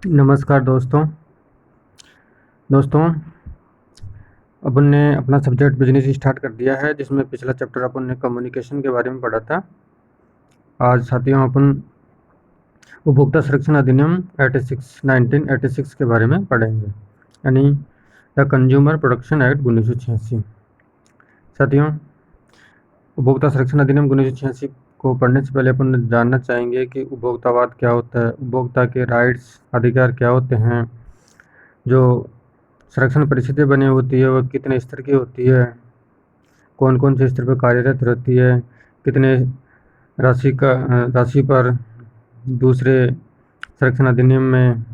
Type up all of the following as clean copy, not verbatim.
नमस्कार दोस्तों अपन ने अपना सब्जेक्ट बिजनेस स्टार्ट कर दिया है, जिसमें पिछला चैप्टर अपन ने कम्युनिकेशन के बारे में पढ़ा था। आज साथियों अपन उपभोक्ता संरक्षण अधिनियम 1986 के बारे में पढ़ेंगे, यानी द कंज्यूमर प्रोटेक्शन एक्ट 1986। साथियों, उपभोक्ता संरक्षण अधिनियम 1986 को पढ़ने से पहले अपन जानना चाहेंगे कि उपभोक्तावाद क्या होता है, उपभोक्ता के राइट्स अधिकार क्या होते हैं, जो संरक्षण परिस्थिति बनी होती है वह कितने स्तर की होती है, कौन कौन से स्तर पर कार्यरत रहती है, कितने राशि पर दूसरे संरक्षण अधिनियम में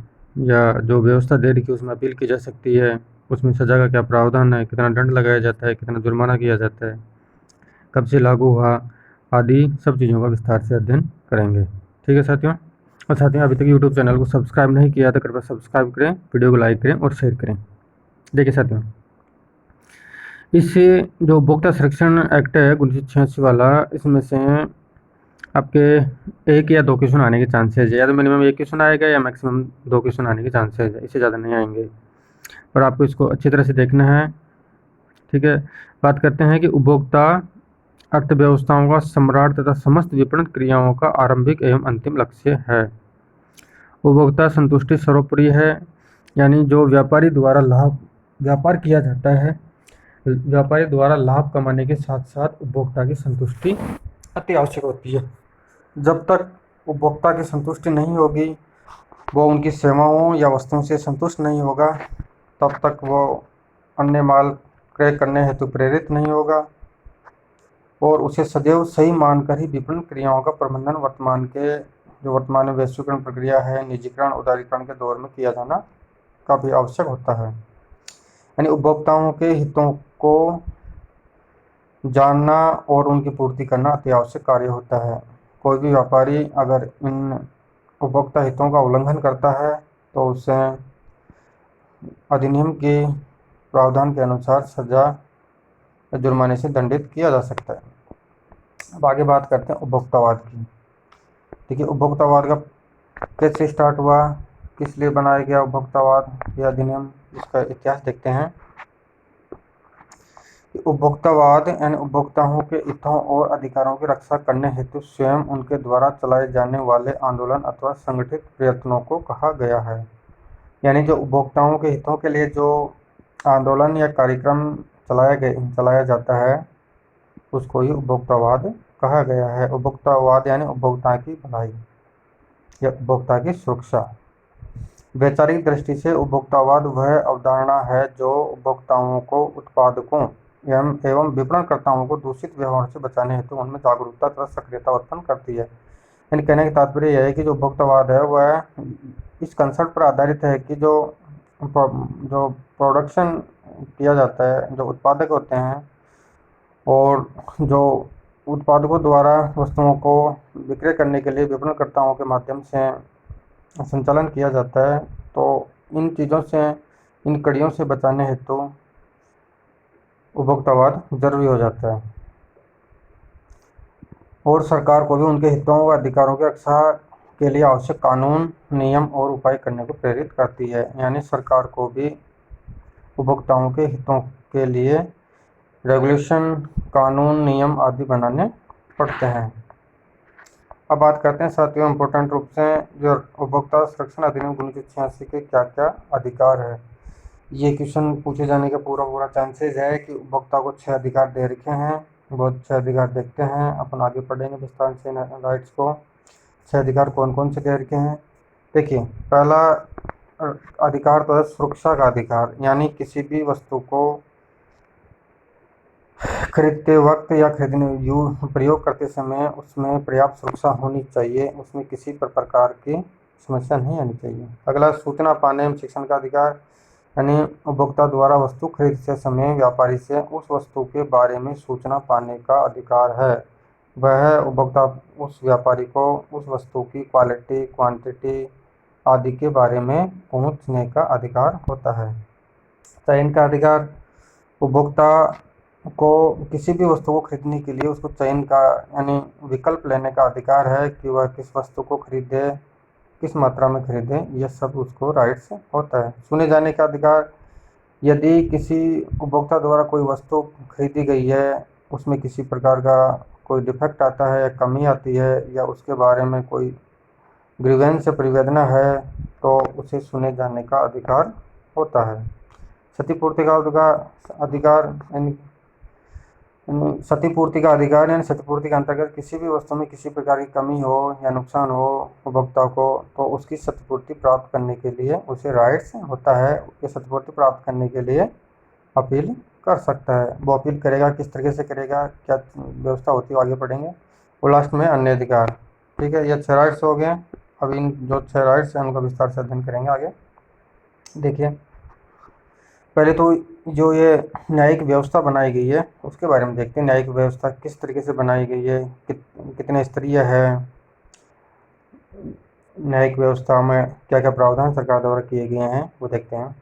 या जो व्यवस्था दे रखी है उसमें अपील की जा सकती है, उसमें सजा का क्या प्रावधान है, कितना दंड लगाया जाता है, कितना जुर्माना किया जाता है, कब से लागू हुआ, आदि सब चीज़ों का विस्तार से अध्ययन करेंगे। ठीक है साथियों। और साथियों, अभी तक यूट्यूब चैनल को सब्सक्राइब नहीं किया तो कृपया सब्सक्राइब करें, वीडियो को लाइक करें और शेयर करें। देखिए साथियों, इससे जो उपभोक्ता संरक्षण एक्ट है 1986 वाला, इसमें से आपके एक या दो क्वेश्चन आने के चांसेस है, या तो मिनिमम एक क्वेश्चन आएगा या मैक्सिमम दो क्वेश्चन आने के चांसेस है, इससे ज़्यादा नहीं आएंगे, पर आपको इसको अच्छी तरह से देखना है। ठीक है। बात करते हैं कि उपभोक्ता अर्थव्यवस्थाओं का सम्राट तथा समस्त विपणन क्रियाओं का आरंभिक एवं अंतिम लक्ष्य है। उपभोक्ता संतुष्टि सर्वोपरि है, यानी जो व्यापार किया जाता है, व्यापारी द्वारा लाभ कमाने के साथ साथ उपभोक्ता की संतुष्टि अति आवश्यक होती है। जब तक उपभोक्ता की संतुष्टि नहीं होगी, वो उनकी सेवाओं या वस्तुओं से संतुष्ट नहीं होगा, तब तक वो अन्य माल क्रय करने हेतु प्रेरित नहीं होगा और उसे सदैव सही मानकर ही विपणन क्रियाओं का प्रबंधन वर्तमान में वैश्वीकरण प्रक्रिया है, निजीकरण उदारीकरण के दौर में किया जाना काफ़ी आवश्यक होता है। यानी उपभोक्ताओं के हितों को जानना और उनकी पूर्ति करना अति आवश्यक कार्य होता है। कोई भी व्यापारी अगर इन उपभोक्ता हितों का उल्लंघन करता है तो उसे अधिनियम के प्रावधान के अनुसार सजा या जुर्माने से दंडित किया जा सकता है। अब आगे बात करते हैं उपभोक्तावाद की। देखिए, उपभोक्तावाद का कैसे स्टार्ट हुआ, किस लिए बनाया गया उपभोक्तावाद या अधिनियम, इसका इतिहास देखते हैं। उपभोक्तावाद यानी उपभोक्ताओं के हितों और अधिकारों की रक्षा करने हेतु स्वयं उनके द्वारा चलाए जाने वाले आंदोलन अथवा संगठित प्रयत्नों को कहा गया है। यानी जो उपभोक्ताओं के हितों के लिए जो आंदोलन या कार्यक्रम चलाया जाता है, उसको ही उपभोक्तावाद कहा गया है। उपभोक्तावाद यानी उपभोक्ता की भलाई या उपभोक्ता की सुरक्षा। वैचारिक दृष्टि से उपभोक्तावाद वह अवधारणा है जो उपभोक्ताओं को उत्पादकों एवं विपणनकर्ताओं को दूषित व्यवहार से बचाने हेतु उनमें जागरूकता तथा सक्रियता उत्पन्न करती है। यानी कहने का तात्पर्य यह है कि जो उपभोक्तावाद है वह इस कंसेप्ट पर आधारित है कि जो प्रोडक्शन किया जाता है, जो उत्पादक होते हैं और जो उत्पादकों द्वारा वस्तुओं को विक्रय करने के लिए विपणनकर्ताओं के माध्यम से संचालन किया जाता है, तो इन चीज़ों से, इन कड़ियों से बचाने हेतु उपभोक्तावाद जरूरी हो जाता है और सरकार को भी उनके हितों व अधिकारों की रक्षा के लिए आवश्यक कानून, नियम और उपाय करने को प्रेरित करती है। यानी सरकार को भी उपभोक्ताओं के हितों के लिए रेगुलेशन, कानून, नियम आदि बनाने पड़ते हैं। अब बात करते हैं साथियों इम्पोर्टेंट रूप से जो उपभोक्ता संरक्षण अधिनियम 1986 के क्या क्या अधिकार है। ये क्वेश्चन पूछे जाने का पूरा चांसेस है कि उपभोक्ता को 6 अधिकार दे रखे हैं। बहुत 6 अधिकार देखते हैं, अपन आगे पढ़ेंगे विस्तार से राइट्स को। 6 अधिकार कौन कौन से दे रखे हैं। देखिए, पहला अधिकार तो है सुरक्षा का अधिकार, यानी किसी भी वस्तु को खरीदते वक्त या प्रयोग करते समय उसमें पर्याप्त सुरक्षा होनी चाहिए, उसमें किसी प्रकार की समस्या नहीं आनी चाहिए। अगला सूचना पाने एवं शिक्षण का अधिकार, यानी उपभोक्ता द्वारा वस्तु खरीदते समय व्यापारी से उस वस्तु के बारे में सूचना पाने का अधिकार है। वह उपभोक्ता उस व्यापारी को उस वस्तु की क्वालिटी, क्वांटिटी आदि के बारे में पूछने का अधिकार होता है। चयन का अधिकार, उपभोक्ता को किसी भी वस्तु को खरीदने के लिए उसको चयन का यानी विकल्प लेने का अधिकार है कि वह किस वस्तु को खरीदे किस मात्रा में खरीदें, यह सब उसको राइट्स होता है। सुने जाने का अधिकार, यदि किसी उपभोक्ता द्वारा कोई वस्तु खरीदी गई है, उसमें किसी प्रकार का कोई डिफेक्ट आता है या कमी आती है या उसके बारे में कोई ग्रीवेंस या परिवेदना है, तो उसे सुने जाने का अधिकार होता है। क्षतिपूर्ति का अधिकार क्षतिपूर्ति का अधिकार यानी क्षतिपूर्ति के अंतर्गत किसी भी वस्तु में किसी प्रकार की कमी हो या नुकसान हो उपभोक्ता को, तो उसकी क्षतिपूर्ति प्राप्त करने के लिए उसे राइट्स होता है। ये क्षतिपूर्ति प्राप्त करने के लिए अपील कर सकता है। वो अपील करेगा, किस तरीके से करेगा, क्या व्यवस्था होती है, आगे पढ़ेंगे। और लास्ट में अन्य अधिकार। ठीक है, ये 6 राइट्स हो गए। अब इन जो 6 राइट्स हैं उनका विस्तार से अध्ययन करेंगे आगे। देखिए, पहले तो जो ये न्यायिक व्यवस्था बनाई गई है उसके बारे में देखते हैं। न्यायिक व्यवस्था किस तरीके से बनाई गई है, कितने स्तरीय है, न्यायिक व्यवस्था में क्या क्या प्रावधान सरकार द्वारा किए गए हैं वो देखते हैं।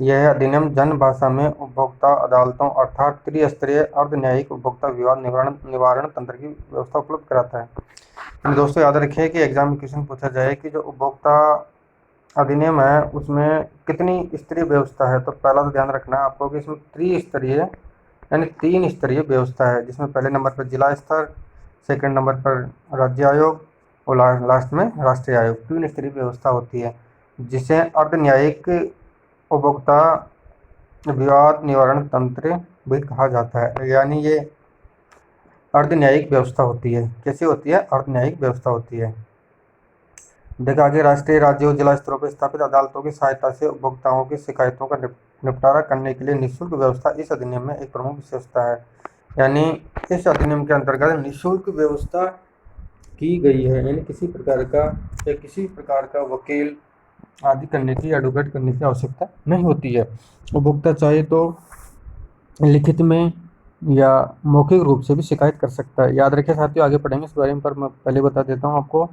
यह अधिनियम जन भाषा में उपभोक्ता अदालतों अर्थात त्रिस्तरीय अर्ध न्यायिक उपभोक्ता विवाद निवारण तंत्र की व्यवस्था उपलब्ध कराता है। दोस्तों याद रखिए कि एग्जाम में क्वेश्चन पूछा जाए कि जो उपभोक्ता अधिनियम है उसमें कितनी स्तरीय व्यवस्था है, तो पहला तो ध्यान रखना है आपको कि इसमें त्रिस्तरीय यानी 3 स्तरीय व्यवस्था है, जिसमें पहले नंबर पर जिला स्तर, सेकंड नंबर पर राज्य आयोग और लास्ट में राष्ट्रीय आयोग। 3 स्तरीय व्यवस्था होती है जिसे अर्ध न्यायिक उपभोक्ता विवाद निवारण तंत्र भी कहा जाता है। यानी ये अर्ध न्यायिक व्यवस्था होती है। कैसी होती है? अर्ध न्यायिक व्यवस्था होती है। देखा आगे, राष्ट्रीय, राज्य और जिला स्तरों पर स्थापित अदालतों की सहायता से उपभोक्ताओं की शिकायतों का निपटारा करने के लिए निःशुल्क व्यवस्था इस अधिनियम में एक प्रमुख विशेषता है। यानी इस अधिनियम के अंतर्गत निःशुल्क व्यवस्था की गई है, यानी किसी प्रकार का वकील आदि करने की, एडवोकेट करने की आवश्यकता नहीं होती है। उपभोक्ता चाहे तो लिखित में या मौखिक रूप से भी शिकायत कर सकता है। याद रखिए साथियों, आगे पढ़ेंगे इस बारे में, पर मैं पहले बता देता हूँ आपको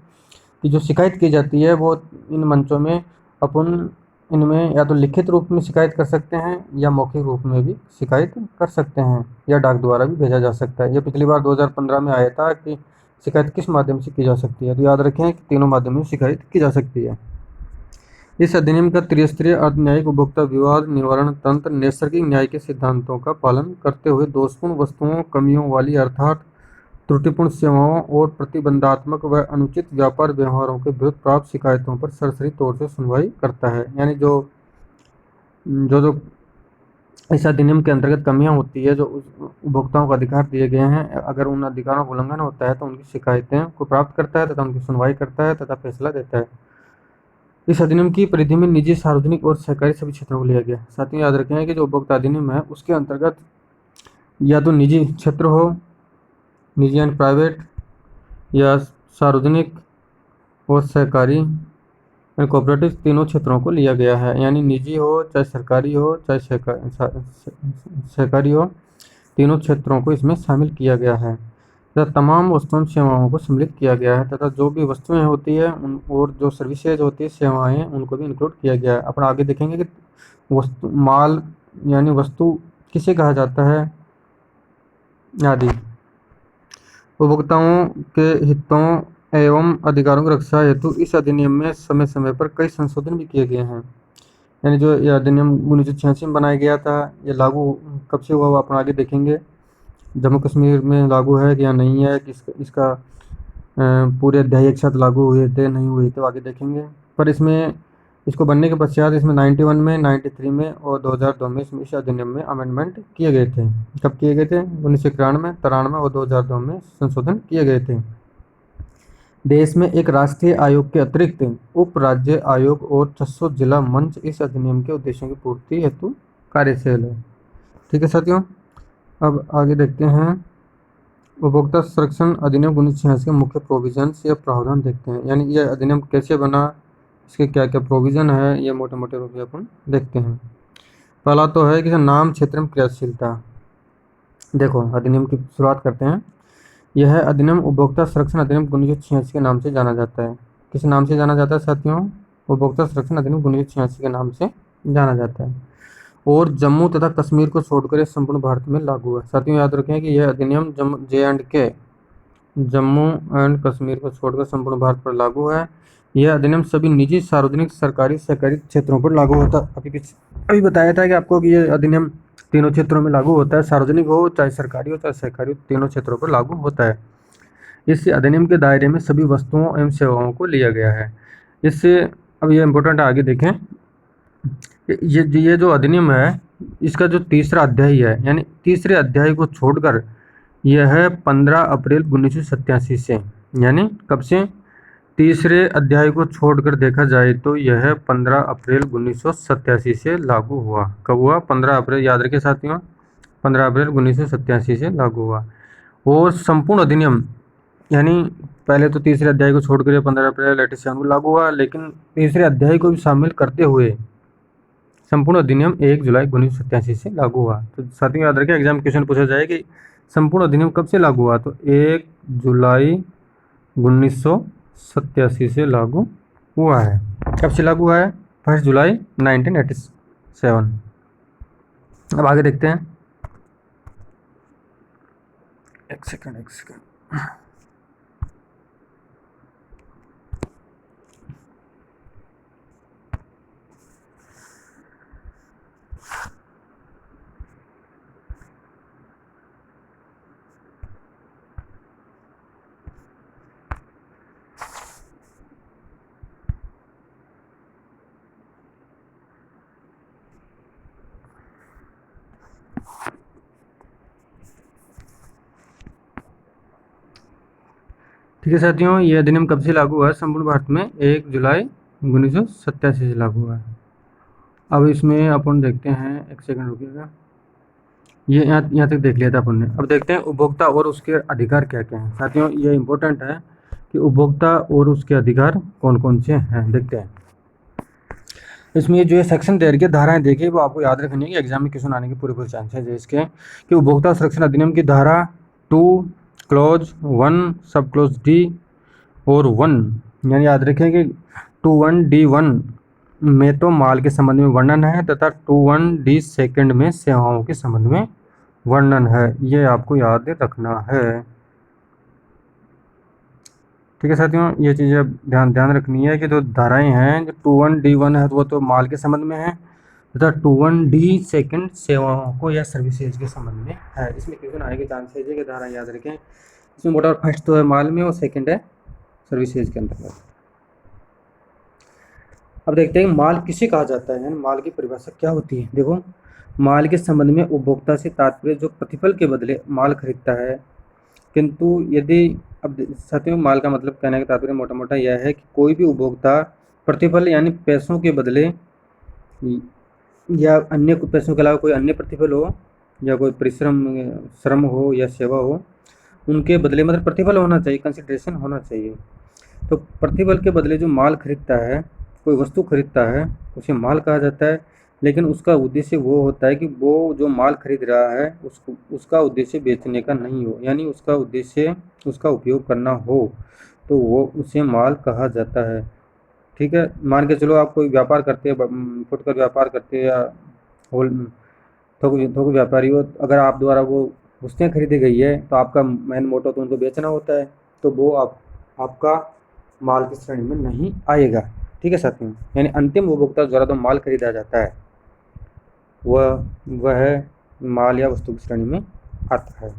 कि जो शिकायत की जाती है वो इन मंचों में अपन इनमें या तो लिखित रूप में शिकायत कर सकते हैं या मौखिक रूप में भी शिकायत कर सकते हैं या डाक द्वारा भी भेजा जा सकता है। ये पिछली बार 2015 में आया था कि शिकायत किस माध्यम से की जा सकती है, तो याद रखें कि तीनों माध्यमों से शिकायत की जा सकती है। इस अधिनियम का त्रिस्तरीय अर्ध न्यायिक उपभोक्ता विवाद निवारण तंत्र नैसर्गिक न्याय के सिद्धांतों का पालन करते हुए दोषपूर्ण वस्तुओं, कमियों वाली अर्थात त्रुटिपूर्ण सेवाओं और प्रतिबंधात्मक व अनुचित व्यापार व्यवहारों के विरुद्ध प्राप्त शिकायतों पर सरसरी तौर से सुनवाई करता है। यानी जो इस अधिनियम के अंतर्गत कमियां होती है, जो उपभोक्ताओं को अधिकार दिए गए हैं, अगर उन अधिकारों का उल्लंघन होता है तो उनकी शिकायतें को प्राप्त करता है तथा उनकी सुनवाई करता है तथा फैसला देता है। इस अधिनियम की परिधि में निजी, सार्वजनिक और सहकारी सभी क्षेत्रों को लिया गया। साथ ही याद रखें कि जो उपभोक्ता अधिनियम है उसके अंतर्गत या तो निजी क्षेत्र हो, निजी एंड प्राइवेट, या सार्वजनिक और सहकारी यानी कोऑपरेटिव, तीनों क्षेत्रों को लिया गया है। यानी निजी हो चाहे सरकारी हो चाहे सहकारी हो, तीनों क्षेत्रों को इसमें शामिल किया गया है तथा तमाम वस्तुओं सेवाओं को सम्मिलित किया गया है तथा जो भी वस्तुएं होती है उन और जो सर्विसेज होती है, सेवाएं, उनको भी इंक्लूड किया गया है। अपन आगे देखेंगे कि वस्तु माल यानी वस्तु किसे कहा जाता है आदि। उपभोक्ताओं के हितों एवं अधिकारों की रक्षा हेतु इस अधिनियम में समय समय पर कई संशोधन भी किए गए हैं। यानी जो यह अधिनियम 1986 में बनाया गया था, ये लागू कब से हुआ अपन आगे देखेंगे। जम्मू कश्मीर में लागू है या नहीं है, कि इसका पूरे अध्याय एक साथ लागू हुए थे नहीं हुए तो आगे देखेंगे। पर इसमें इसको बनने के पश्चात इसमें 91 में, 93 में और 2002 में इस अधिनियम में अमेंडमेंट किए गए थे। कब किए गए थे? 1991, 93 और 2002 में संशोधन किए गए थे। देश में एक राष्ट्रीय आयोग के अतिरिक्त उप राज्य आयोग और 600 जिला मंच इस अधिनियम के उद्देश्यों की पूर्ति हेतु कार्यशील है। ठीक है साथियों, अब आगे देखते हैं उपभोक्ता संरक्षण अधिनियम 1986 के मुख्य प्रोविजंस या प्रावधान देखते हैं। यानी यह अधिनियम कैसे बना, इसके क्या क्या प्रोविज़न है, ये मोटे मोटे रूप से अपन देखते हैं। पहला तो है कि नाम, क्षेत्र में क्रियाशीलता। देखो अधिनियम की शुरुआत करते हैं। यह अधिनियम उपभोक्ता संरक्षण अधिनियम 1986 के नाम से जाना जाता है। किस नाम से जाना जाता है साथियों? उपभोक्ता संरक्षण अधिनियम 1986 के नाम से जाना जाता है और जम्मू तथा कश्मीर को छोड़कर यह संपूर्ण भारत में लागू है। साथियों याद रखें कि यह अधिनियम जम्मू एंड कश्मीर को छोड़कर संपूर्ण भारत पर लागू है। यह अधिनियम सभी निजी, सार्वजनिक, सरकारी, सहकारी क्षेत्रों पर लागू होता है। अभी बताया था कि आपको कि ये अधिनियम तीनों क्षेत्रों में लागू होता है, सार्वजनिक हो चाहे सरकारी हो चाहे सहकारी हो, तीनों क्षेत्रों पर लागू होता है। इस अधिनियम के दायरे में सभी वस्तुओं एवं सेवाओं को लिया गया है। इससे अब ये इम्पोर्टेंट आगे देखें, ये जो अधिनियम है, इसका जो तीसरा अध्याय है, यानी तीसरे अध्याय को छोड़कर यह 15 अप्रैल 1987 से, यानी कब से, तीसरे अध्याय को छोड़कर देखा जाए तो यह 15 अप्रैल 1987 से लागू हुआ। कब हुआ? 15 अप्रैल, याद रखिए साथियों, 15 अप्रैल 1987 से लागू हुआ। और संपूर्ण अधिनियम, यानी पहले तो तीसरे अध्याय को छोड़कर 15 अप्रैल 87 को लागू हुआ, लेकिन तीसरे अध्याय को भी शामिल करते हुए संपूर्ण अधिनियम 1 जुलाई 1987 से लागू हुआ। तो साथियों याद रखिए, एग्जाम क्वेश्चन पूछा जाए कि संपूर्ण अधिनियम कब से लागू हुआ, तो 1 जुलाई 1987 से लागू हुआ है। कब से लागू हुआ है? 1 जुलाई 1987। अब आगे देखते हैं। एक सेकंड। ठीक है साथियों, ये अधिनियम कब से लागू हुआ है? संपूर्ण भारत में 1 जुलाई 1987 से लागू हुआ है। अब इसमें अपन देखते हैं, एक सेकंड रुकिएगा, ये यहाँ तक देख लिया था अपन ने। अब देखते हैं उपभोक्ता और उसके अधिकार क्या क्या हैं। साथियों ये इम्पोर्टेंट है कि उपभोक्ता और उसके अधिकार कौन कौन से हैं, देखते हैं। इसमें जो है सेक्शन दे रखी है, धाराएं देखिए, वो आपको याद रखनी है कि एग्जाम में क्वेश्चन आने की पूरे चांसेस है इसके, कि उपभोक्ता संरक्षण अधिनियम की धारा 2 क्लॉज 1 सब क्लॉज डी और 1, यानी याद रखें कि 21D1 में तो माल के संबंध में वर्णन है, तथा 21D सेकंड में सेवाओं के संबंध में वर्णन है। ये आपको याद रखना है। ठीक है साथियों, ये चीज़ें ध्यान रखनी है कि जो धाराएं हैं, जो 21D1 है वो तो माल के संबंध में है, तथा 21D सेकंड सेवाओं को या सर्विसेज के संबंध में है। इसमें क्वेश्चन आने के चांसेस है कि धारा याद रखें। इसमें मोटा फर्स्ट तो है माल में और सेकंड है सर्विसेज के अंतर्गत। अब देखते हैं माल किसे कहा जाता है, यानी माल की परिभाषा क्या होती है। देखो, माल के संबंध में उपभोक्ता से तात्पर्य जो प्रतिफल के बदले माल खरीदता है, किंतु यदि, अब साथियों माल का मतलब कहने का तात्पर्य मोटा मोटा यह है कि कोई भी उपभोक्ता प्रतिफल यानी पैसों के बदले या अन्य पैसों के अलावा कोई अन्य प्रतिफल हो या कोई श्रम हो या सेवा हो, उनके बदले मतलब प्रतिफल होना चाहिए, कंसिडरेशन होना चाहिए। तो प्रतिफल के बदले जो माल खरीदता है, कोई वस्तु खरीदता है, उसे माल कहा जाता है। लेकिन उसका उद्देश्य वो होता है कि वो जो माल खरीद रहा है उसका उद्देश्य बेचने का नहीं हो, यानी उसका उद्देश्य उसका उपयोग करना हो, तो वो उसे माल कहा जाता है। ठीक है, मान के चलो आप कोई व्यापार करते हैं, फुटकर व्यापार करते हैं या होल थोक व्यापारी हो, अगर आप द्वारा वो वस्तुएं खरीदी गई है तो आपका मेन मोटो तो उनको बेचना होता है, तो वो आपका माल की श्रेणी में नहीं आएगा। ठीक है साथियों, यानी अंतिम उपभोक्ता द्वारा तो माल खरीदा जाता है वह माल या वस्तु की श्रेणी में आता है।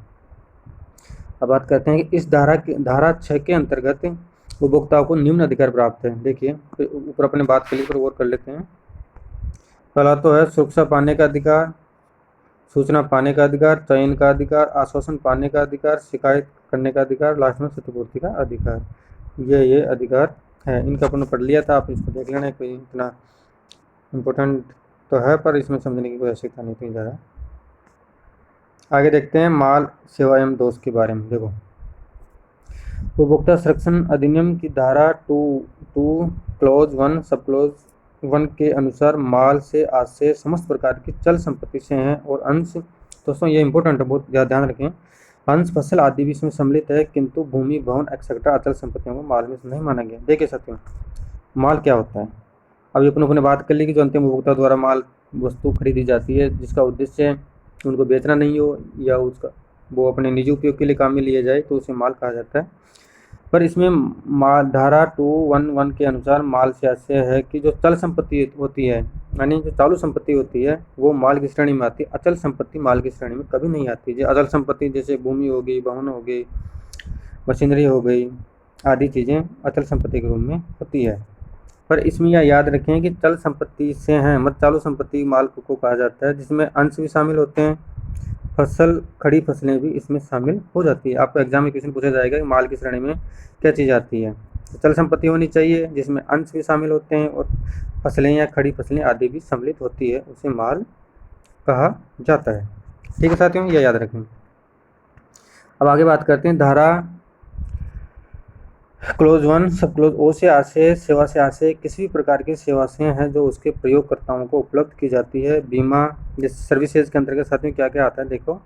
अब बात करते हैं कि इस धारा 6 के अंतर्गत उपभोक्ताओं को निम्न अधिकार प्राप्त है। देखिए ऊपर अपने बात के लिए पर गौर कर लेते हैं। पहला तो है सुरक्षा पाने का अधिकार, सूचना पाने का अधिकार, चयन का अधिकार, आश्वासन पाने का अधिकार, शिकायत करने का अधिकार, लास्ट में क्षतिपूर्ति का अधिकार। ये अधिकार है, इनका अपन पढ़ लिया था, आप इसको देख लेना। कोई इतना इम्पोर्टेंट तो है पर इसमें समझने की कोई आवश्यकता नहीं थी ज़्यादा। आगे देखते हैं माल सेवा एवं दोष के बारे में। देखो, उपभोक्ता संरक्षण अधिनियम की धारा 2 क्लॉज 1 सब क्लॉज 1 के अनुसार माल से आशय समस्त प्रकार की चल संपत्ति से हैं और अंश, दोस्तों ये इंपॉर्टेंट है, बहुत ज़्यादा ध्यान रखें, अंश फसल आदि भी इसमें सम्मिलित है, किंतु भूमि भवन एक्सेट्रा अचल संपत्तियों को माल में नहीं माना गया। देखिए साथियों, माल क्या होता है, अभी अपने बात कर ली कि जो अंतिम उपभोक्ता द्वारा माल वस्तु खरीदी जाती है जिसका उद्देश्य उनको बेचना नहीं हो या उसका वो अपने निजी उपयोग के लिए काम में लिया जाए, तो उसे माल कहा जाता है। पर इसमें धारा 211 के अनुसार माल से आशय है कि जो चल संपत्ति होती है, यानी जो चालू संपत्ति होती है, वो माल की श्रेणी में आती है। अचल संपत्ति माल की श्रेणी में कभी नहीं आती। जो अचल संपत्ति जैसे भूमि हो गई, वाहन हो गई, मशीनरी हो गई, आदि चीज़ें अचल संपत्ति के रूप में होती है। पर इसमें यह याद रखें कि चल संपत्ति से हैं मत चालू संपत्ति माल को कहा जाता है, जिसमें अंश भी शामिल होते हैं, फसल खड़ी फसलें भी इसमें शामिल हो जाती है। आपको एग्जाम में क्वेश्चन पूछा जाएगा कि माल की श्रेणी में क्या चीज़ आती है। तो चल संपत्ति होनी चाहिए जिसमें अंश भी शामिल होते हैं और फसलें या खड़ी फसलें आदि भी सम्मिलित होती है, उसे माल कहा जाता है। ठीक है साथियों, यह याद रखें। अब आगे बात करते हैं धारा क्लोज 1 सब क्लोज ओ से आशय सेवा से आशय किसी भी प्रकार की सेवा से हैं जो उसके प्रयोगकर्ताओं को उपलब्ध की जाती है। बीमा जैसे सर्विसेज के अंतर्गत साथियों क्या क्या आता है देखो,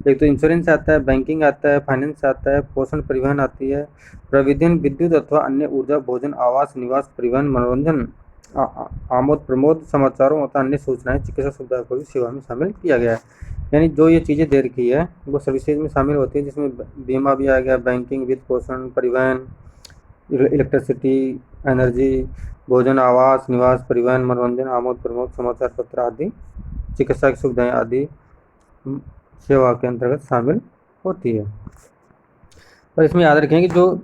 एक तो इंश्योरेंस आता है, बैंकिंग आता है, फाइनेंस आता है, पोषण परिवहन आती है, प्रविधिन विद्युत अथवा अन्य ऊर्जा, भोजन, आवास, निवास, परिवहन, मनोरंजन, आमोद प्रमोद, समाचारों तथा अन्य सूचनाएं, चिकित्सा सुविधा को भी सेवा में शामिल किया गया है। यानी जो ये चीज़ें दे रखी है वो सर्विसेज में शामिल होती है, जिसमें बीमा भी आ गया, बैंकिंग, वित्त पोषण, परिवहन, इलेक्ट्रिसिटी, एनर्जी, भोजन, आवास, निवास, परिवहन, मनोरंजन, आमोद प्रमोद, समाचार पत्र आदि, चिकित्सा की सुविधाएं आदि सेवा के अंतर्गत शामिल होती है। और इसमें याद रखें कि जो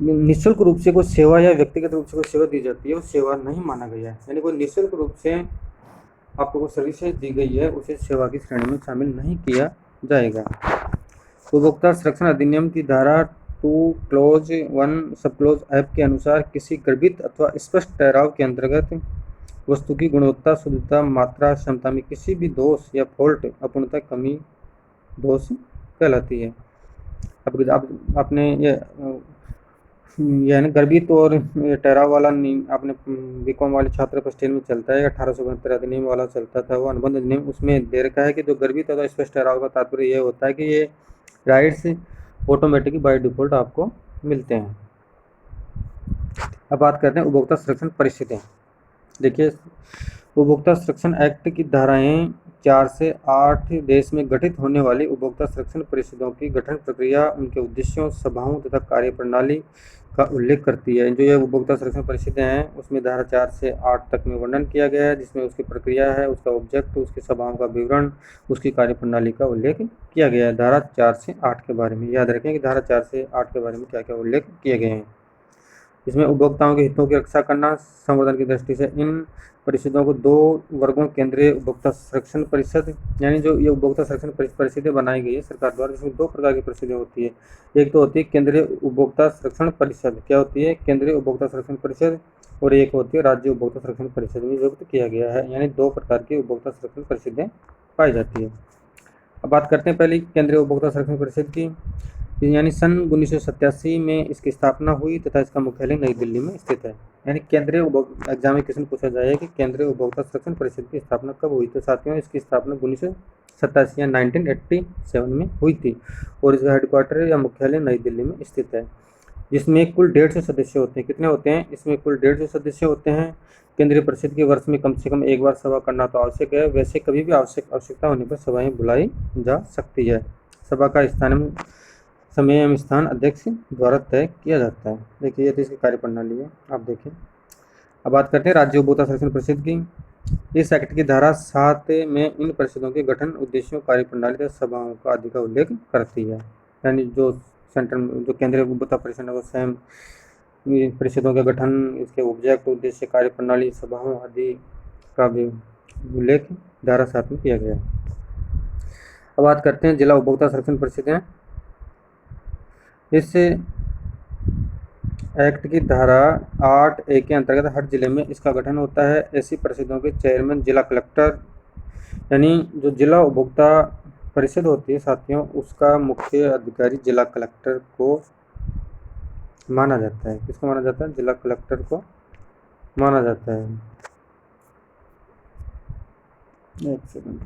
निःशुल्क रूप से कोई सेवा या व्यक्तिगत रूप से कोई सेवा दी जाती है वो सेवा नहीं माना गया है। यानी कोई निःशुल्क रूप से आपको कोई सर्विसेज दी गई है उसे सेवा की श्रेणी में शामिल नहीं किया जाएगा। उपभोक्ता संरक्षण अधिनियम की धारा 2 क्लोज 1 सब क्लोज ऐप के अनुसार किसी गर्भित अथवा स्पष्ट ठहराव के अंतर्गत वस्तु की गुणवत्ता, शुद्धता, मात्रा, क्षमता में किसी भी दोष या फॉल्ट, अपूर्णता, कमी, दोष कहलाती है। अब आपने ये है ना गर्भित और ठहराव वाला आपने बीकॉम वाले छात्र पर स्टेल में चलता है, 1872 अधिनियम वाला चलता था वो अनुबंध अधिनियम, उसमें दे रखा है कि जो गर्भित अथवा स्पष्ट ठहराव का तात्पर्य यह होता है कि ये राइट्स ऑटोमेटिकली बाय डिफॉल्ट आपको मिलते हैं। अब बात करते हैं उपभोक्ता संरक्षण परिषदें। देखिए उपभोक्ता संरक्षण एक्ट की धाराएं 4 से 8 देश में गठित होने वाली उपभोक्ता संरक्षण परिषदों की गठन प्रक्रिया, उनके उद्देश्यों, सभाओं तथा कार्यप्रणाली का उल्लेख करती है। जो ये उपभोक्ता संरक्षण परिषदें हैं उसमें धारा 4 से 8 तक में वर्णन किया गया है, जिसमें उसकी प्रक्रिया है, उसका ऑब्जेक्ट, उसकी सभाओं का विवरण, उसकी कार्यप्रणाली का उल्लेख किया गया है। धारा 4 से 8 के बारे में याद रखें कि धारा 4 से 8 के बारे में क्या क्या उल्लेख किए गए हैं। इसमें उपभोक्ताओं के हितों की रक्षा करना, संवर्धन की दृष्टि से इन परिषदों को 2 वर्गों, केंद्रीय उपभोक्ता संरक्षण परिषद, यानी जो ये उपभोक्ता संरक्षण परिषदें बनाई गई है सरकार द्वारा, जिसमें 2 प्रकार की परिषदें होती है। एक तो होती है केंद्रीय उपभोक्ता संरक्षण परिषद, क्या होती है केंद्रीय उपभोक्ता संरक्षण परिषद, और एक होती है राज्य उपभोक्ता संरक्षण परिषद में नियुक्त किया गया है। यानी 2 प्रकार की उपभोक्ता संरक्षण परिषदें पाई जाती है। अब बात करते हैं पहले केंद्रीय उपभोक्ता संरक्षण परिषद की, यानी सन 1987 में इसकी स्थापना हुई तथा इसका मुख्यालय नई दिल्ली में स्थित है। यानी केंद्रीय एग्जाम में क्वेश्चन पूछा जाएगा कि केंद्रीय उपभोक्ता संरक्षण परिषद की स्थापना कब हुई, तो साथियों इसकी स्थापना 1987 या 1987 में हुई थी और इसका हेडक्वार्टर या मुख्यालय नई दिल्ली में स्थित है, जिसमें कुल 150 सदस्य होते हैं। कितने होते हैं इसमें? कुल 150 सदस्य होते हैं। केंद्रीय परिषद के वर्ष में कम से कम एक बार सभा करना तो आवश्यक है, वैसे कभी भी आवश्यकता होने पर सभाएं बुलाई जा सकती है। सभा का समय एवं स्थान अध्यक्ष द्वारा तय किया जाता है। देखिए ये तो इसकी कार्यप्रणाली है, आप देखिए। अब बात करते हैं राज्य उपभोक्ता संरक्षण परिषद की। इस एक्ट की धारा 7 में इन परिषदों के गठन, उद्देश्यों, कार्यप्रणाली तथा सभाओं का आदि का उल्लेख करती है। यानी जो जो केंद्रीय उपभोक्ता परिषद है वो स्वयं परिषदों के गठन, इसके ऑब्जेक्ट, उद्देश्य, कार्यप्रणाली, सभाओं आदि का भी उल्लेख धारा 7 में किया गया है। अब बात करते हैं जिला उपभोक्ता संरक्षण परिषदें। इस एक्ट की धारा 8A के अंतर्गत हर जिले में इसका गठन होता है। ऐसी परिषदों के चेयरमैन जिला कलेक्टर, यानी जो जिला उपभोक्ता परिषद होती है साथियों, उसका मुख्य अधिकारी जिला कलेक्टर को माना जाता है। किसको माना जाता है? जिला कलेक्टर को माना जाता है। एक सेकंड।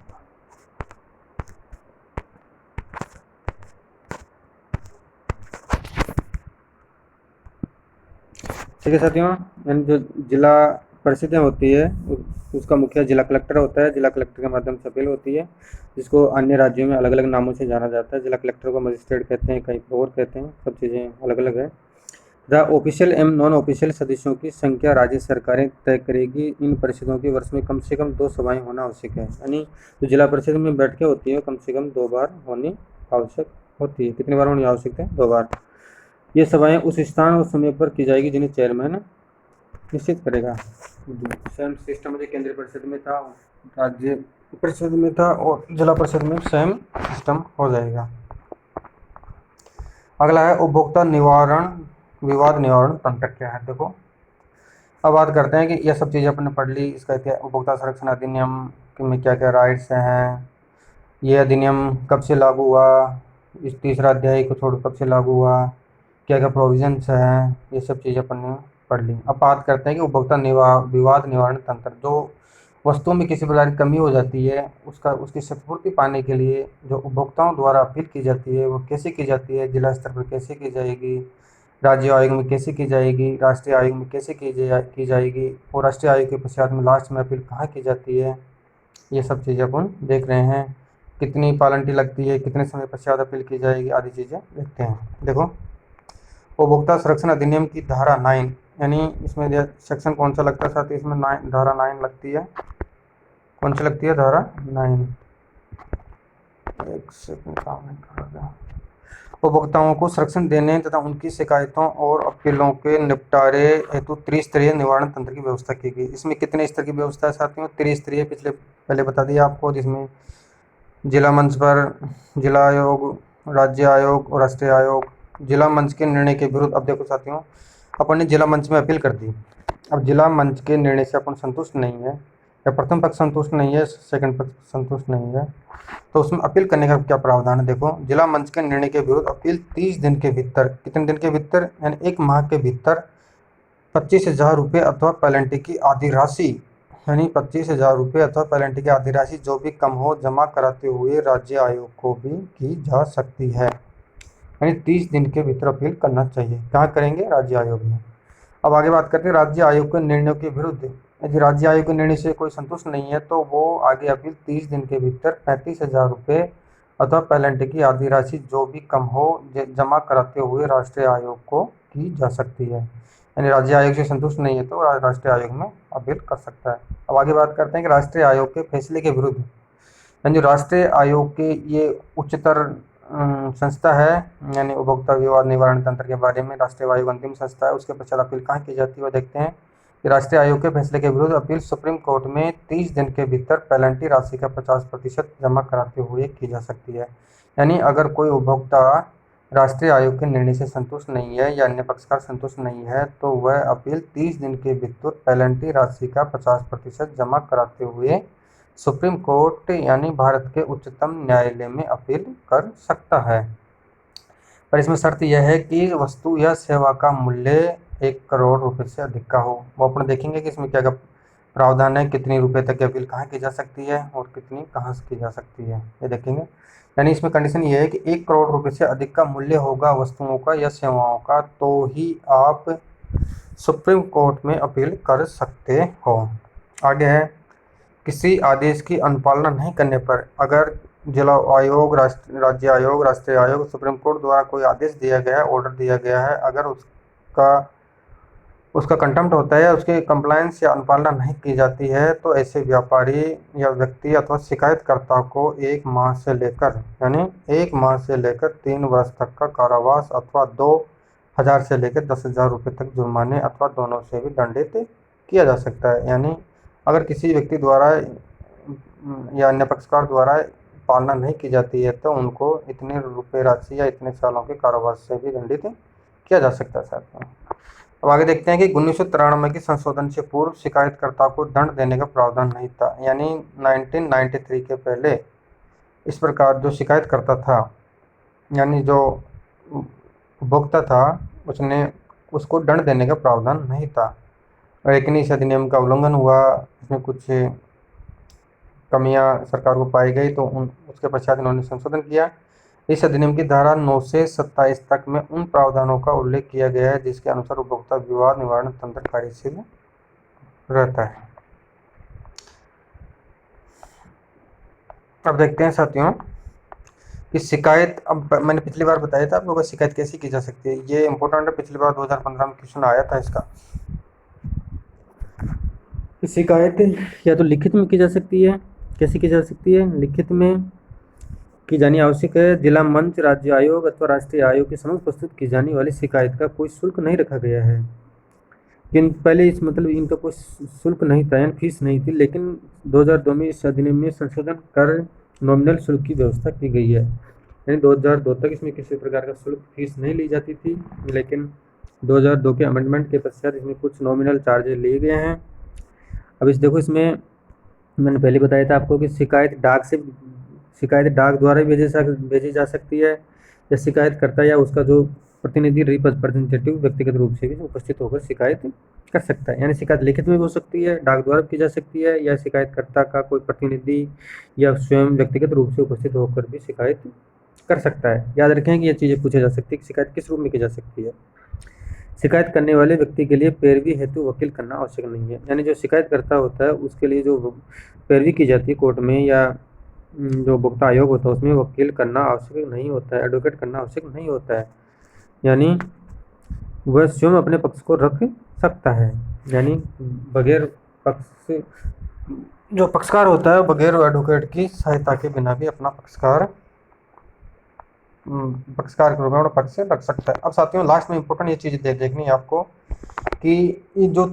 ठीक है साथियों, यानी जो जिला परिस्थितियाँ होती है उसका मुखिया जिला कलेक्टर होता है। जिला कलेक्टर के माध्यम से अपील होती है, जिसको अन्य राज्यों में अलग अलग नामों से जाना जाता है। जिला कलेक्टर को मजिस्ट्रेट कहते हैं, कहीं और कहते हैं, सब चीज़ें अलग अलग है। द ऑफिशियल एवं नॉन ऑफिशियल सदस्यों की संख्या राज्य सरकारें तय करेगी। इन परिषदों की वर्ष में कम से कम 2 सभाएं होना आवश्यक है। यानी जो जिला परिषद में बैठकें होती हैं कम से कम 2 बार होनी आवश्यक होती है। कितनी बार होनी आवश्यक है? 2 बार। ये सभाएं उस स्थान और समय पर की जाएगी जिन्हें चेयरमैन निश्चित करेगा। सेम सिस्टम जो केंद्रीय परिषद में था, राज्य परिषद में था और जिला परिषद में सेम सिस्टम हो जाएगा। अगला है उपभोक्ता निवारण विवाद निवारण तंत्र क्या है। देखो, अब बात करते हैं कि यह सब चीज़ें अपने पढ़ ली। इसका क्या उपभोक्ता संरक्षण अधिनियम में क्या क्या राइट्स हैं, ये अधिनियम कब से लागू हुआ, इस तीसरा अध्याय को छोड़ कब से लागू हुआ, क्या क्या प्रोविजंस हैं, ये सब चीज़ें अपन ने पढ़ ली। अब बात करते हैं कि उपभोक्ता विवाद निवारण तंत्र, जो वस्तुओं में किसी प्रकार की कमी हो जाती है उसकी क्षतिपूर्ति पाने के लिए जो उपभोक्ताओं द्वारा अपील की जाती है वो कैसे की जाती है, जिला स्तर पर कैसे की जाएगी, राज्य आयोग में कैसे की जाएगी, राष्ट्रीय आयोग में कैसे की जाएगी, और राष्ट्रीय आयोग के पश्चात में लास्ट में अपील कहाँ की जाती है, ये सब चीज़ें अपन देख रहे हैं। कितनी पालंटी लगती है, कितने समय पश्चात अपील की जाएगी, आदि चीज़ें देखते हैं। देखो, उपभोक्ता संरक्षण अधिनियम की धारा 9, यानी इसमें सेक्शन कौन सा लगता है साथ ही इसमें धारा 9 लगती है। कौन सी लगती है? धारा 9। एक सेकंड, काम नहीं कर रहा। उपभोक्ताओं को संरक्षण देने तथा उनकी शिकायतों और अपीलों के निपटारे हेतु त्रिस्तरीय निवारण तंत्र की व्यवस्था की गई। इसमें कितने स्तर की व्यवस्था है साथियों? त्रिस्तरीय। पहले बता दिया आपको, जिसमें जिला मंच पर जिला आयोग, राज्य आयोग और राष्ट्रीय आयोग। जिला मंच के निर्णय के विरुद्ध, अब देखो साथियों, अपन ने जिला मंच में अपील कर दी। अब जिला मंच के निर्णय से अपन संतुष्ट नहीं है, या प्रथम पक्ष संतुष्ट नहीं है, सेकंड पक्ष संतुष्ट नहीं है, तो उसमें अपील करने का क्या प्रावधान है। देखो, जिला मंच के निर्णय के विरुद्ध अपील 30 दिन के भीतर, कितने दिन के भीतर? यानी 1 माह के भीतर 25,000 रुपये अथवा पेनल्टी की आधी राशि, यानी 25,000 रुपये अथवा पेनल्टी की आधी राशि जो भी कम हो जमा कराते हुए राज्य आयोग को भी की जा सकती है। यानी 30 दिन के भीतर अपील करना चाहिए। कहाँ करेंगे? राज्य आयोग में। अब आगे बात करते हैं राज्य आयोग के निर्णयों के विरुद्ध। यदि राज्य आयोग के निर्णय से कोई संतुष्ट नहीं है तो वो आगे अपील 30 दिन के भीतर 35,000 रुपये अथवा पेनल्टी की आधी राशि जो भी कम हो जमा कराते हुए राष्ट्रीय आयोग को की जा सकती है। यानी राज्य आयोग से संतुष्ट नहीं है तो राष्ट्रीय आयोग में अपील कर सकता है। अब आगे बात करते हैं कि राष्ट्रीय आयोग के फैसले के विरुद्ध, यानी राष्ट्रीय आयोग के ये उच्चतर संस्था है, यानी उपभोक्ता विवाद निवारण तंत्र के बारे में राष्ट्रीय आयोग अंतिम संस्था है। उसके पश्चात अपील कहाँ की जाती है वो देखते हैं कि राष्ट्रीय आयोग के फैसले के विरुद्ध अपील सुप्रीम कोर्ट में 30 दिन के भीतर पेनल्टी राशि का 50% जमा कराते हुए की जा सकती है। यानी अगर कोई उपभोक्ता राष्ट्रीय आयोग के निर्णय से संतुष्ट नहीं है या अन्य पक्षकार संतुष्ट नहीं है तो वह अपील 30 दिन के भीतर पेनल्टी राशि का 50% जमा कराते हुए सुप्रीम कोर्ट यानी भारत के उच्चतम न्यायालय में अपील कर सकता है। पर इसमें शर्त यह है कि वस्तु या सेवा का मूल्य 1 करोड़ रुपए से अधिक का हो। वो अपन देखेंगे कि इसमें क्या क्या प्रावधान है, कितनी रुपए तक की अपील कहाँ की जा सकती है और कितनी कहाँ से की जा सकती है, ये देखेंगे। यानी इसमें कंडीशन ये है कि 1 करोड़ रुपए से अधिक का मूल्य होगा वस्तुओं का या सेवाओं का तो ही आप सुप्रीम कोर्ट में अपील कर सकते हो। आगे है, किसी आदेश की अनुपालना नहीं करने पर अगर जिला आयोग, राज्य आयोग, राष्ट्रीय आयोग, सुप्रीम कोर्ट द्वारा कोई आदेश दिया गया है, ऑर्डर दिया गया है, अगर उसका कंटेम्प्ट होता है, उसके कंप्लायंस या अनुपालना नहीं की जाती है तो ऐसे व्यापारी या व्यक्ति अथवा शिकायतकर्ता को 1 माह से लेकर, यानी 1 माह से लेकर 3 वर्ष तक का कारावास अथवा 2,000 से लेकर 10,000 रुपये तक जुर्माने अथवा दोनों से भी दंडित किया जा सकता है। यानी अगर किसी व्यक्ति द्वारा या अन्य पक्षकार द्वारा पालना नहीं की जाती है तो उनको इतने रुपये राशि या इतने सालों के कारावास से भी दंडित किया जा सकता है साथियों। अब आगे देखते हैं कि 1993 के संशोधन से पूर्व शिकायतकर्ता को दंड देने का प्रावधान नहीं था। यानी 1993 के पहले इस प्रकार जो शिकायतकर्ता था, यानी जो उपभोक्ता था, उसको दंड देने का प्रावधान नहीं था। लेकिन इस अधिनियम का उल्लंघन हुआ, इसमें कुछ कमियां सरकार को पाई गई तो उसके पश्चात इन्होंने संशोधन किया। इस अधिनियम की धारा 9 से 27 तक में उन प्रावधानों का उल्लेख किया गया है जिसके अनुसार उपभोक्ता विवाद निवारण तंत्र कार्यशील रहता है। अब देखते हैं साथियों कि शिकायत, अब मैंने पिछली बार बताया था आपको शिकायत कैसी की जा सकती है। ये इंपॉर्टेंट है, पिछली बार 2015 में क्वेश्चन आया था इसका। शिकायत या तो लिखित में की जा सकती है। कैसी की जा सकती है? लिखित में की जानी आवश्यक है। जिला मंच, राज्य आयोग अथवा राष्ट्रीय आयोग के समक्ष प्रस्तुत की जाने वाली शिकायत का कोई शुल्क नहीं रखा गया है। किंतु पहले इस मतलब इनका कोई शुल्क नहीं था, यानी फीस नहीं थी, लेकिन 2002 में इस अधिनियम में संशोधन कर नॉमिनल शुल्क की व्यवस्था की गई है। यानी 2002 तक इसमें किसी प्रकार का शुल्क फीस नहीं ली जाती थी, लेकिन 2002 के अमेंडमेंट के पश्चात इसमें कुछ नॉमिनल चार्जेस लिए गए हैं। अब इस देखो, इसमें मैंने पहले बताया था आपको कि शिकायत डाक द्वारा भी भेजी जा सकती है, या शिकायतकर्ता या उसका जो प्रतिनिधि रिप्रेजेंटेटिव व्यक्तिगत रूप से भी उपस्थित होकर शिकायत कर सकता है। यानी शिकायत लिखित में भी हो सकती है, डाक द्वारा की जा सकती है, या शिकायतकर्ता का कोई प्रतिनिधि या स्वयं व्यक्तिगत रूप से उपस्थित होकर भी शिकायत कर सकता है। याद रखें कि ये चीज़ें पूछी जा सकती है कि शिकायत किस रूप में की जा सकती है। शिकायत करने वाले व्यक्ति के लिए पैरवी हेतु वकील करना आवश्यक नहीं है। यानी जो शिकायतकर्ता होता है उसके लिए जो पैरवी की जाती है कोर्ट में, या जो भुगता आयोग होता है उसमें वकील करना आवश्यक नहीं होता है, एडवोकेट करना आवश्यक नहीं होता है। यानी वह स्वयं अपने पक्ष को रख सकता है। यानी बगैर पक्ष, जो पक्षकार होता है बगैर एडवोकेट की सहायता के बिना भी अपना पक्षकार के रूप में अपना पक्ष रख सकता है। अब साथियों लास्ट में इंपॉर्टेंट ये चीज़ देखनी है आपको कि ये जो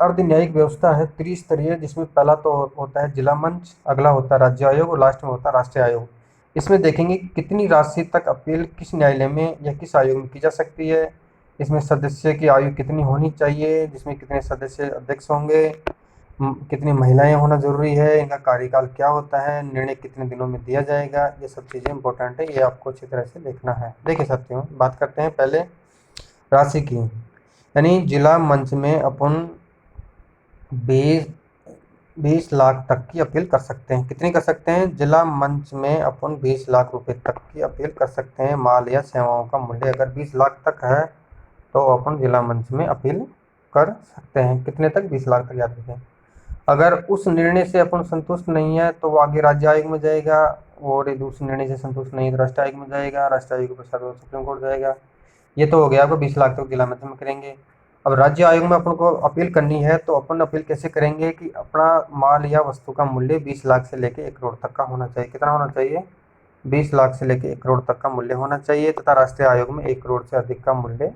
अर्ध न्यायिक व्यवस्था है त्रिस्तरीय, जिसमें पहला तो होता है जिला मंच, अगला होता है राज्य आयोग और लास्ट में होता है राष्ट्रीय आयोग। इसमें देखेंगे कि कितनी राशि तक अपील किस न्यायालय में या किस आयोग में की जा सकती है। इसमें सदस्य की आयु कितनी होनी चाहिए, जिसमें कितने सदस्य अध्यक्ष होंगे, कितनी महिलाएं होना जरूरी है, इनका कार्यकाल क्या होता है, निर्णय कितने दिनों में दिया जाएगा, ये सब चीज़ें इंपॉर्टेंट है, ये आपको अच्छी तरह से देखना है। देखिए साथियों बात करते हैं पहले राशि की। यानी जिला मंच में अपन 20 लाख तक की अपील कर सकते हैं। कितनी कर सकते हैं? जिला मंच में अपन 20 लाख रुपए तक की अपील कर सकते हैं। माल या सेवाओं का मूल्य अगर 20 लाख तक है तो अपन जिला मंच में अपील कर सकते हैं। कितने तक? 20 लाख तक, याद रखें। अगर उस निर्णय से अपन संतुष्ट नहीं है तो वो आगे राज्य आयोग में जाएगा, और यदि उस निर्णय से संतुष्ट नहीं तो राष्ट्रीय आयोग में जाएगा, राष्ट्रीय आयोग के पश्चात सुप्रीम कोर्ट जाएगा। ये तो हो गया, आपको 20 लाख तक जिला मंच में करेंगे। अब राज्य आयोग में अपन को अपील करनी है तो अपन अपील कैसे करेंगे कि अपना माल या वस्तु का मूल्य 20 लाख से लेकर 1 करोड़ तक का होना चाहिए। कितना होना चाहिए? 20 लाख से लेकर 1 करोड़ तक का मूल्य होना चाहिए, तथा राष्ट्रीय आयोग में 1 करोड़ से अधिक का मूल्य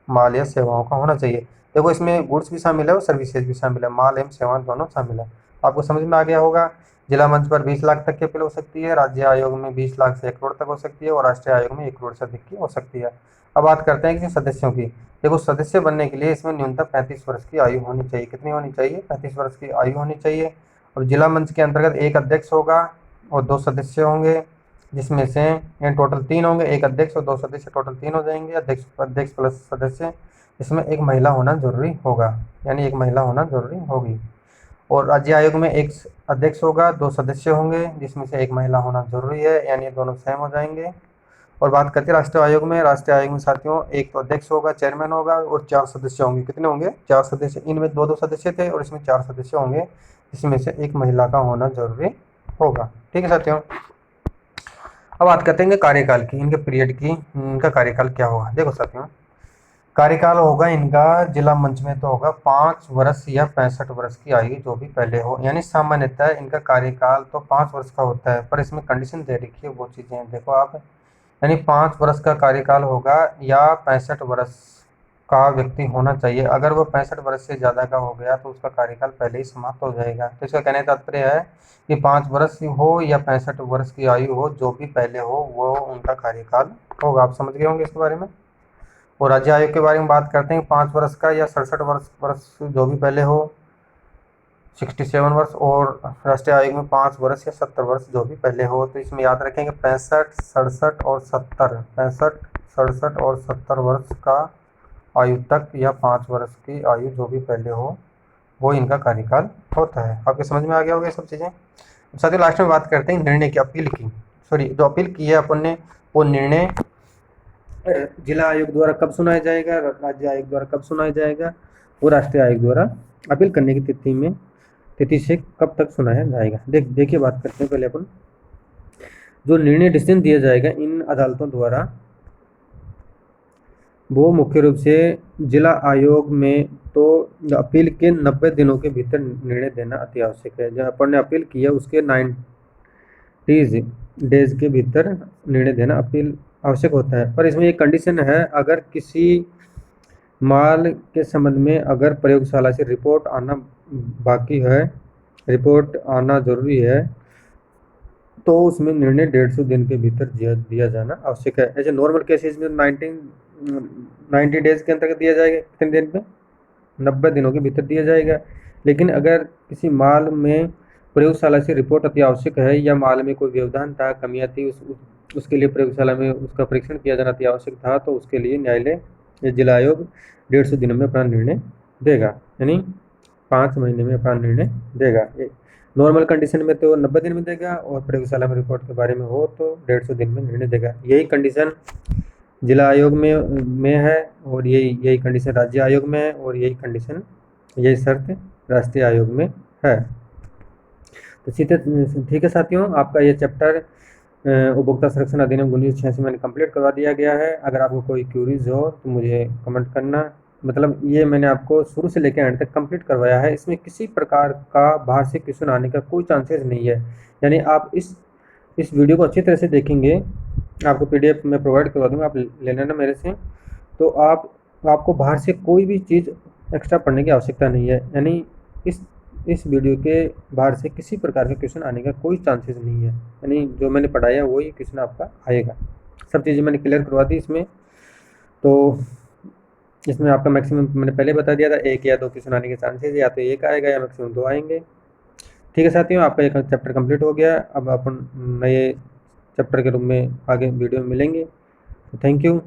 माल या सेवाओं का होना चाहिए। देखो इसमें गुड्स भी शामिल है और सर्विसेज भी शामिल है, माल एवं सेवाएं दोनों शामिल है। आपको समझ में आ गया होगा। जिला मंच पर 20 लाख तक की अपील हो सकती है, राज्य आयोग में 20 लाख से 1 करोड़ तक हो सकती है, और राष्ट्रीय आयोग में 1 करोड़ से अधिक की हो सकती है। अब बात करते हैं कि सदस्यों की। देखो सदस्य बनने के लिए इसमें न्यूनतम 35 वर्ष की आयु होनी चाहिए। कितनी होनी चाहिए? 35 वर्ष की आयु होनी चाहिए। अब जिला मंच के अंतर्गत एक अध्यक्ष होगा और 2 सदस्य होंगे, जिसमें से टोटल 3 होंगे, एक अध्यक्ष और 2 सदस्य, टोटल 3 हो जाएंगे। अध्यक्ष प्लस सदस्य, इसमें एक महिला होना जरूरी होगा, यानी एक महिला होना जरूरी होगी। और राज्य आयोग में एक अध्यक्ष होगा, 2 सदस्य होंगे, जिसमें से एक महिला होना जरूरी है, यानी ये दोनों सेम हो जाएंगे। और बात करते हैं राष्ट्रीय आयोग में। राष्ट्रीय आयोग में साथियों एक तो अध्यक्ष होगा, चेयरमैन होगा, और 4 सदस्य होंगे। कितने होंगे? 4 सदस्य। इनमें 2 सदस्य थे और इसमें 4 सदस्य होंगे, जिसमें से एक महिला का होना जरूरी होगा। ठीक है साथियों। अब बात करते हैं कार्यकाल की, इनके पीरियड की, इनका कार्यकाल क्या होगा। देखो साथियों कार्यकाल होगा इनका जिला मंच में तो होगा 5 वर्ष या 65 वर्ष की आयु जो भी पहले हो। यानी सामान्यतः इनका कार्यकाल तो 5 वर्ष का होता है, पर इसमें कंडीशन दे रखी है, वो चीज़ें देखो आप। यानी 5 वर्ष का कार्यकाल होगा या 65 वर्ष का व्यक्ति होना चाहिए। अगर वो 65 वर्ष से ज़्यादा का हो गया तो उसका कार्यकाल पहले ही समाप्त हो जाएगा। तो इसका कहने का तात्पर्य है कि 5 वर्ष हो या 65 वर्ष की आयु हो, जो भी पहले हो वो उनका कार्यकाल होगा। आप समझ गए होंगे इसके बारे में। और राज्य आयोग के बारे में बात करते हैं, 5 वर्ष का या 67 वर्ष जो भी पहले हो, 67 वर्ष। और राष्ट्रीय आयोग में 5 वर्ष या 70 वर्ष जो भी पहले हो। तो इसमें याद रखेंगे 65, 67 और 70, 65, 67 और 70 वर्ष का आयु तक, या 5 वर्ष की आयु जो भी पहले हो, वो इनका कार्यकाल होता है। आपके समझ में आ गया होगा ये सब चीज़ें। साथियों लास्ट में बात करते हैं निर्णय की, अपील की। जो अपील की है अपन ने, वो निर्णय जिला आयोग द्वारा कब सुनाया जाएगा, राज्य आयोग द्वारा कब सुनाया जाएगा, वो राष्ट्रीय आयोग द्वारा अपील करने की तिथि से कब तक सुनाया जाएगा। देखिए बात करते हैं पहले अपन, जो निर्णय डिसीजन दिया जाएगा इन अदालतों द्वारा, वो मुख्य रूप से जिला आयोग में तो अपील के 90 दिनों के भीतर निर्णय देना अति आवश्यक है। जब अपन ने अपील किया उसके 90 डेज के भीतर निर्णय देना अपील आवश्यक होता है। पर इसमें एक कंडीशन है, अगर किसी माल के संबंध में अगर प्रयोगशाला से रिपोर्ट आना बाकी है, रिपोर्ट आना जरूरी है, तो उसमें निर्णय 150 दिन के भीतर दिया जाना आवश्यक है। ऐसे नॉर्मल केसेस में 90 डेज के अंतर्गत दिया जाएगा, कितने दिन में, 90 दिनों के भीतर दिया जाएगा। लेकिन अगर किसी माल में प्रयोगशाला से रिपोर्ट अति आवश्यक है, या माल में कोई व्यवधान था, कमियां थी, उसके लिए प्रयोगशाला में उसका परीक्षण किया जाना अति आवश्यक था, तो उसके लिए न्यायालय या जिला आयोग 150 दिन में अपना निर्णय देगा, यानी 5 महीने में अपना निर्णय देगा। नॉर्मल कंडीशन में तो 90 दिन में देगा, और प्रयोगशाला में रिपोर्ट के बारे में हो तो 150 दिन में निर्णय देगा। यही कंडीशन जिला आयोग में है, और यही कंडीशन राज्य आयोग में है, और यही शर्त राष्ट्रीय आयोग में है। तो सीधे ठीक है साथियों, आपका ये चैप्टर उपभोक्ता संरक्षण अधिनियम 1986 मैंने कंप्लीट करवा दिया गया है। अगर आपको कोई क्यूरीज हो तो मुझे कमेंट करना। मतलब ये मैंने आपको शुरू से लेकर एंड तक कंप्लीट करवाया है, इसमें किसी प्रकार का बाहर से क्वेश्चन आने का कोई चांसेस नहीं है। यानी आप इस वीडियो को अच्छी तरह से देखेंगे, आपको PDF में प्रोवाइड करवा दूंगा, आप ले लेना मेरे से, तो आपको बाहर से कोई भी चीज़ एक्स्ट्रा पढ़ने की आवश्यकता नहीं है। यानी इस वीडियो के बाहर से किसी प्रकार का क्वेश्चन आने का कोई चांसेस नहीं है। यानी जो मैंने पढ़ाया वही क्वेश्चन आपका आएगा। सब चीज़ें मैंने क्लियर करवा दी इसमें। तो इसमें आपका मैक्सिमम मैंने पहले बता दिया था, 1 या 2 क्वेश्चन आने के चांसेस, या तो 1 आएगा या मैक्सिमम 2 आएंगे। ठीक है साथियों, आपका एक चैप्टर कंप्लीट हो गया। अब अपन नए चैप्टर के रूप में आगे वीडियो में मिलेंगे। Thank you.